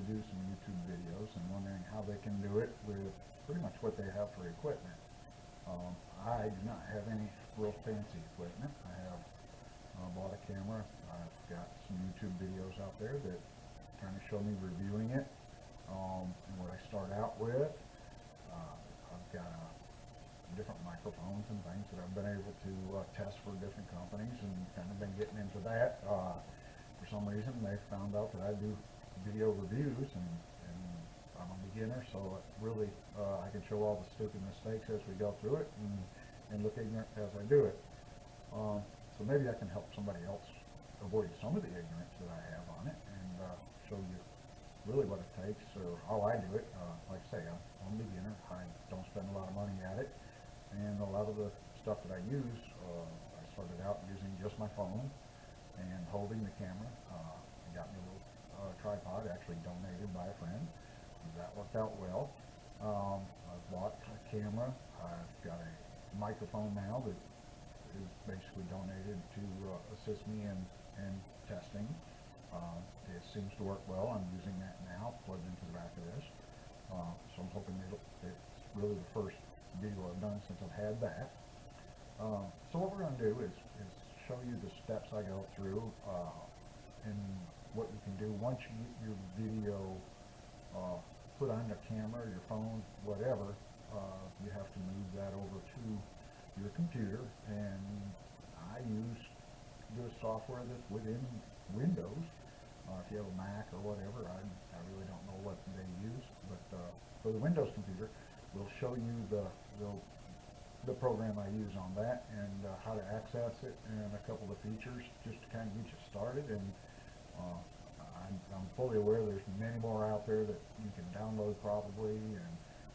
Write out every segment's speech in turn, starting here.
do some YouTube videos and wondering how they can do it with pretty much what they have for equipment. I do not have any real fancy equipment. I have bought a camera. I've got some YouTube videos out there that kind of show me reviewing it and what I start out with. I've got different microphones and things that I've been able to test for different companies and kind of been getting into that. For some reason, they found out that I do video reviews and I'm a beginner, so really I can show all the stupid mistakes as we go through it and look ignorant as I do it. So maybe I can help somebody else avoid some of the ignorance that I have on it and show you really what it takes or how I do it. Like I say, I'm a beginner. I don't spend a lot of money at it, and a lot of the stuff that I use, I started out using just my phone and holding the camera. I got me a little tripod, actually donated by a friend. That worked out well. I've bought a camera. I've got a microphone now that is basically donated to assist me in testing. It seems to work well. I'm using that now, plugged into the back of this. So I'm hoping it's really the first video I've done since I've had that. So what we're going to do is show you the steps I go through and what you can do once you get your video put on your camera, your phone, whatever. You have to move that over to your computer, and I use the software that's within Windows. If you have a Mac or whatever, I really don't know what they use, but for the Windows computer, we'll show you the program I use on that and how to access it and a couple of features just to kind of get you started. And I'm fully aware there's many more out there that you can download probably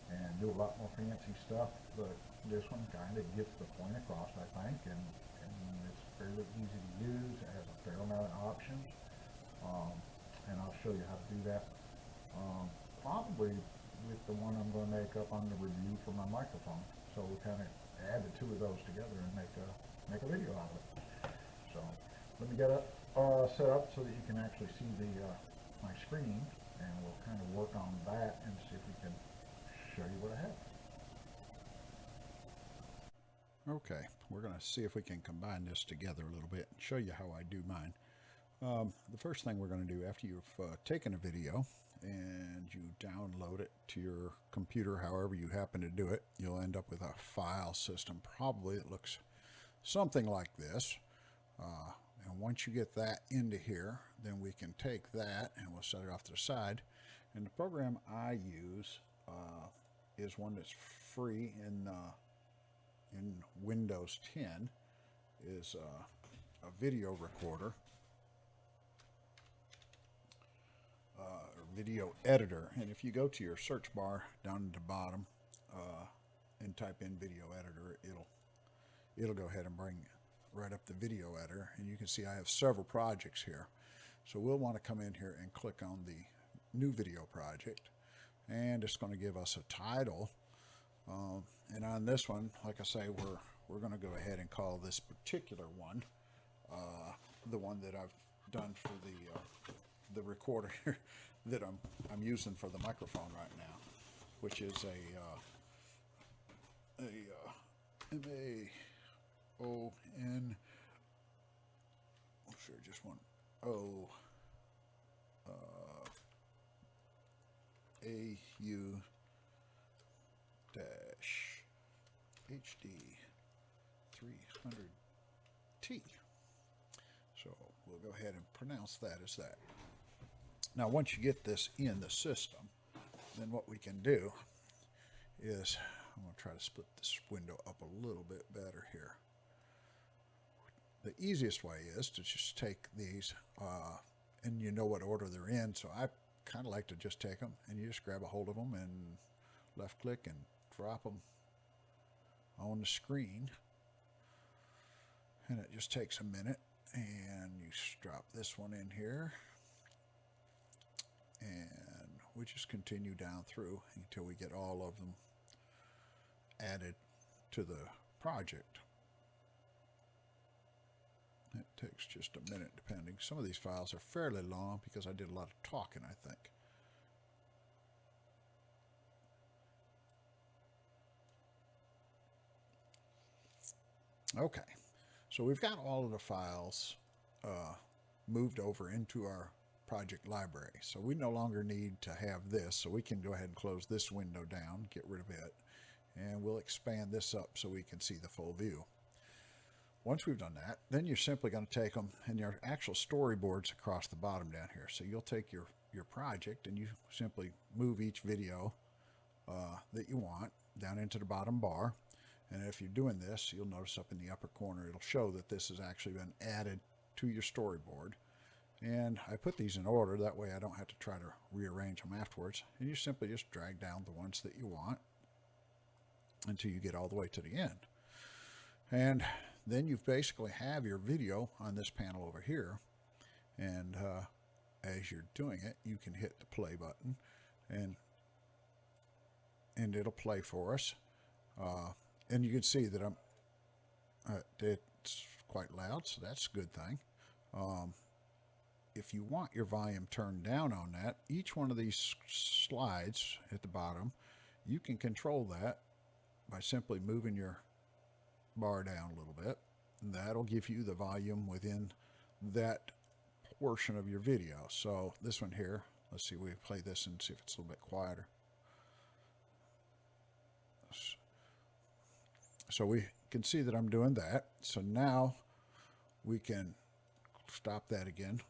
and do a lot more fancy stuff, but this one kind of gets the point across, I think, and it's fairly easy to use. It has a fair amount of options, and I'll show you how to do that probably with the one I'm going to make up on the review for my microphone. So we'll kind of add the two of those together and make a video out of it. So let me get up set up so that you can actually see my screen, and we'll kind of work on that and see if we can show you what I have. Okay, we're going to see if we can combine this together a little bit and show you how I do mine. The first thing we're going to do after you've taken a video and you download it to your computer, however you happen to do it, you'll end up with a file system. Probably it looks something like this. And once you get that into here, then we can take that and we'll set it off to the side. And the program I use is one that's free in Windows 10, is a video recorder, or video editor. And if you go to your search bar down at the bottom and type in video editor, it'll go ahead and bring right up the video editor, and you can see I have several projects here. So we'll want to come in here and click on the new video project, and it's going to give us a title. And on this one, like I say, we're going to go ahead and call this particular one the one that I've done for the recorder that I'm using for the microphone right now, which is a MAON. Sure, just one O AU dash HD 300T. So we'll go ahead and pronounce that as that. Now, once you get this in the system, then what we can do is, I'm going to try to split this window up a little bit better here. The easiest way is to just take these, and you know what order they're in, so I kind of like to just take them, and you just grab a hold of them and left click and drop them on the screen, and it just takes a minute. And you drop this one in here, and we just continue down through until we get all of them added to the project. It takes just a minute depending. Some of these files are fairly long because I did a lot of talking, I think. Okay, so we've got all of the files moved over into our project library. So we no longer need to have this, so we can go ahead and close this window down, get rid of it, and we'll expand this up so we can see the full view. Once we've done that, then you're simply going to take them and your actual storyboards across the bottom down here. So you'll take your project and you simply move each video that you want down into the bottom bar. And if you're doing this, you'll notice up in the upper corner, it'll show that this has actually been added to your storyboard. And I put these in order, that way I don't have to try to rearrange them afterwards. And you simply just drag down the ones that you want until you get all the way to the end. And then you basically have your video on this panel over here. And as you're doing it, you can hit the play button and it'll play for us. And you can see that it's quite loud, so that's a good thing. If you want your volume turned down on that, each one of these slides at the bottom, you can control that by simply moving your bar down a little bit. And that'll give you the volume within that portion of your video. So this one here, let's see, we play this and see if it's a little bit quieter. So we can see that I'm doing that. So now we can stop that again.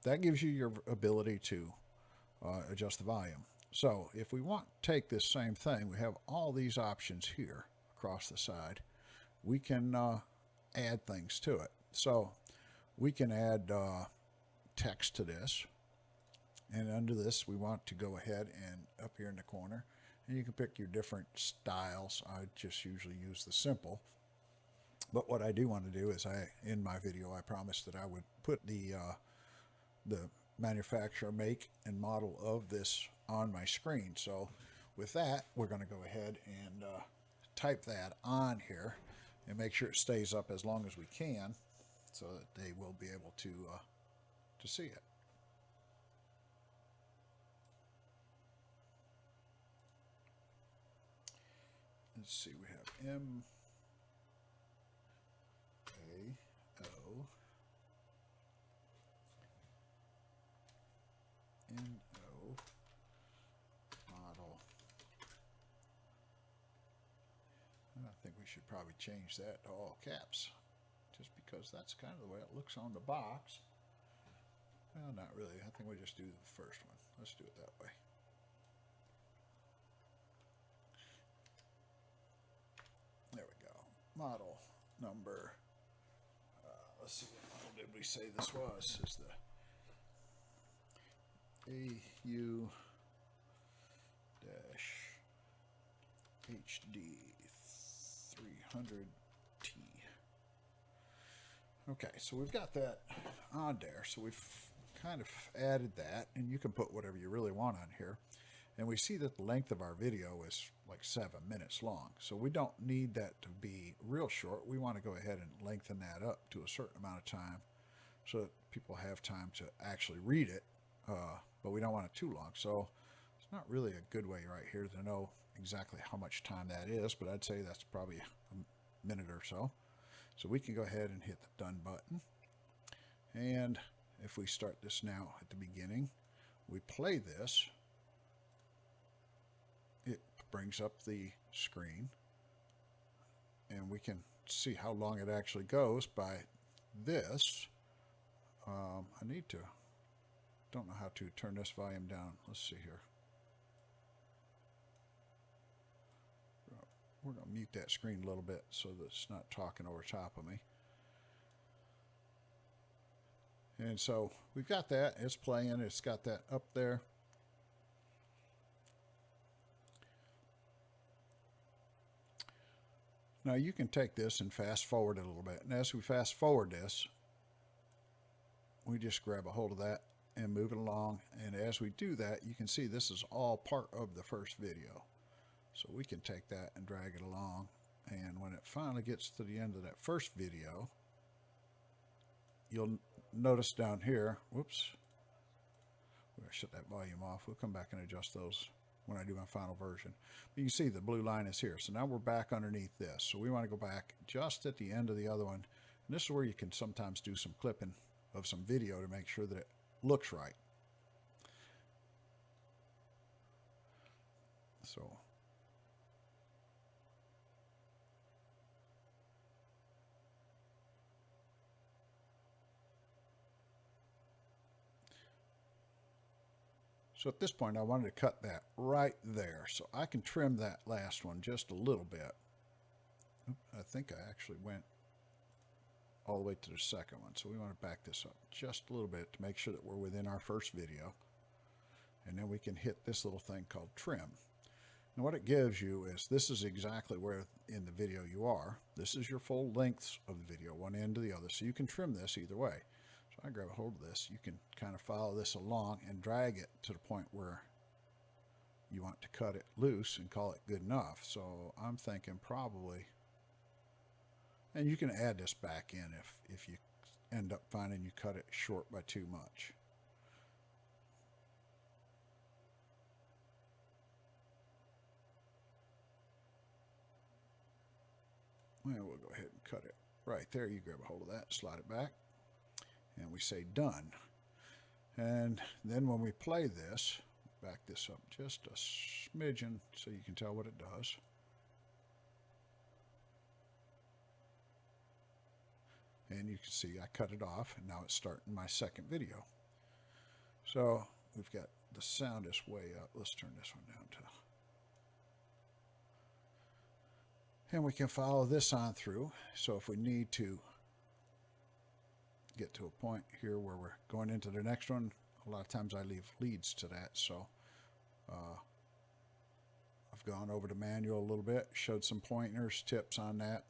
That gives you your ability to adjust the volume. So if we want to take this same thing, we have all these options here across the side. We can add things to it. So we can add text to this. And under this, we want to go ahead and up here in the corner, and you can pick your different styles. I just usually use the simple. But what I do want to do is in my video, I promised that I would put the manufacturer, make, and model of this on my screen. So with that, we're going to go ahead and type that on here and make sure it stays up as long as we can so that they will be able to see it. Let's see, we have M A O N O model. And I think we should probably change that to all caps, just because that's kind of the way it looks on the box. Well, not really. I think we just do the first one. Let's do it that way. There we go. Model number. Let's see, what model did we say this was? Is the AU-HD 300T. Okay, so we've got that on there. So we've kind of added that, and you can put whatever you really want on here. And we see that the length of our video is like 7 minutes long. So we don't need that to be real short. We want to go ahead and lengthen that up to a certain amount of time so that people have time to actually read it, but we don't want it too long. So it's not really a good way right here to know exactly how much time that is, but I'd say that's probably a minute or so. So we can go ahead and hit the done button. And if we start this now at the beginning, we play this, it brings up the screen, and we can see how long it actually goes by this. Don't know how to turn this volume down. Let's see here. We're going to mute that screen a little bit so that it's not talking over top of me. And so we've got that. It's playing. It's got that up there. Now you can take this and fast forward it a little bit. And as we fast forward this, we just grab a hold of that and move it along. And as we do that, you can see this is all part of the first video. So we can take that and drag it along. And when it finally gets to the end of that first video, you'll notice down here, whoops, we're going to shut that volume off. We'll come back and adjust those when I do my final version. But you can see the blue line is here. So now we're back underneath this. So we want to go back just at the end of the other one. And this is where you can sometimes do some clipping of some video to make sure that it looks right. So at this point, I wanted to cut that right there. So I can trim that last one just a little bit. I think I actually went all the way to the second one. So we want to back this up just a little bit to make sure that we're within our first video. And then we can hit this little thing called trim. And what it gives you is, this is exactly where in the video you are. This is your full length of the video, one end to the other. So you can trim this either way. So I grab a hold of this. You can kind of follow this along and drag it to the point where you want to cut it loose and call it good enough. So I'm thinking probably, and you can add this back in if you end up finding you cut it short by too much. Well, we'll go ahead and cut it right there. You grab a hold of that, slide it back, and we say done. And then when we play this, back this up just a smidgen so you can tell what it does. And you can see I cut it off, and now it's starting my second video. So we've got the sound is way up. Let's turn this one down to. And we can follow this on through. So if we need to get to a point here where we're going into the next one, a lot of times I leave leads to that. So I've gone over the manual a little bit, showed some pointers, tips on that,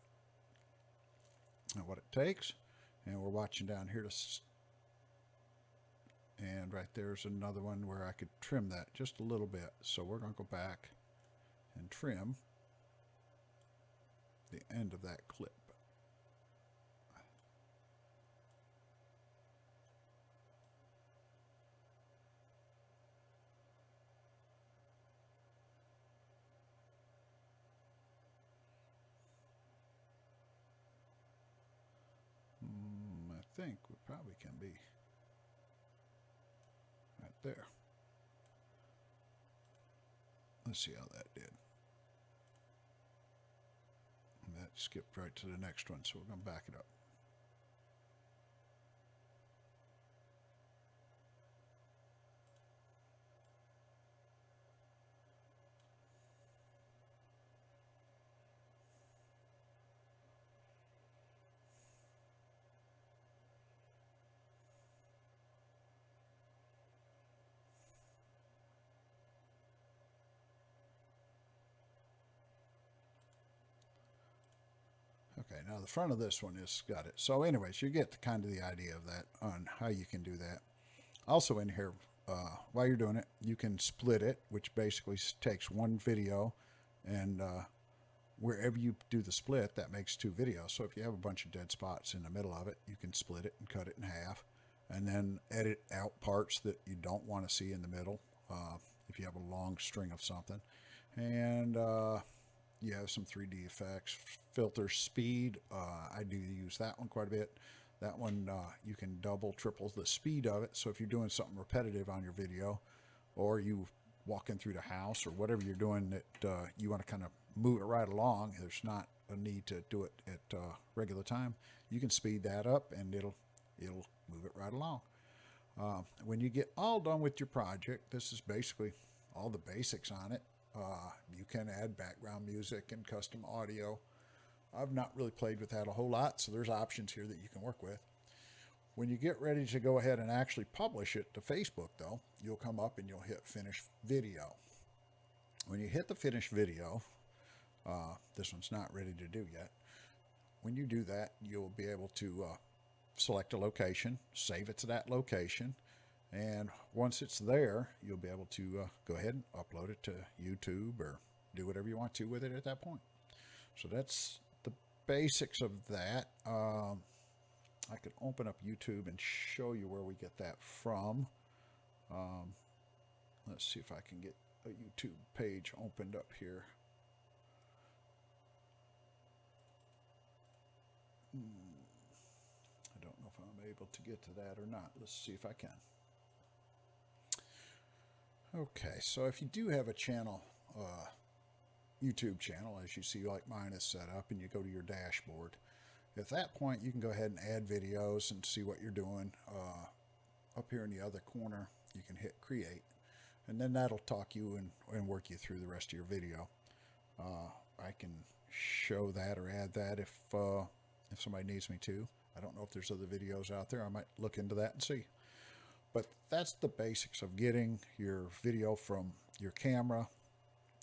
and what it takes. And we're watching down here and right there's another one where I could trim that just a little bit. So we're going to go back and trim the end of that clip. I think we probably can be right there. Let's see how that did. And that skipped right to the next one, so we're going to back it up. Okay, now the front of this one is got it. So anyways, you get kind of the idea of that on how you can do that. Also in here, while you're doing it, you can split it, which basically takes one video, and wherever you do the split, that makes two videos. So if you have a bunch of dead spots in the middle of it, you can split it and cut it in half, and then edit out parts that you don't want to see in the middle, if you have a long string of something. And you have some 3D effects, filter speed. I do use that one quite a bit. That one, you can double, triple the speed of it. So if you're doing something repetitive on your video, or you walking through the house, or whatever you're doing that you want to kind of move it right along, there's not a need to do it at regular time. You can speed that up, and it'll move it right along. When you get all done with your project, this is basically all the basics on it. You can add background music and custom audio. I've not really played with that a whole lot, so there's options here that you can work with. When you get ready to go ahead and actually publish it to Facebook, though, you'll come up and you'll hit Finish Video. When you hit the Finish Video, this one's not ready to do yet. When you do that, you'll be able to select a location, save it to that location, and once it's there, you'll be able to go ahead and upload it to YouTube or do whatever you want to with it at that point. So that's the basics of that. I could open up YouTube and show you where we get that from. Let's see if I can get a YouTube page opened up here. I don't know if I'm able to get to that or not. Let's see if I can. Okay, so if you do have a channel, YouTube channel, as you see like mine is set up, and you go to your dashboard, at that point you can go ahead and add videos and see what you're doing. Up here in the other corner you can hit create, and then that'll talk you and work you through the rest of your video. I can show that or add that if somebody needs me to. I don't know if there's other videos out there. I might look into that and see. But that's the basics of getting your video from your camera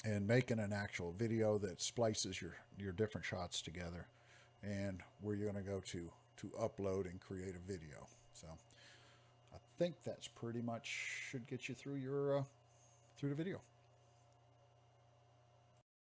and making an actual video that splices your different shots together, and where you're going to go to upload and create a video. So I think that's pretty much should get you through your through the video.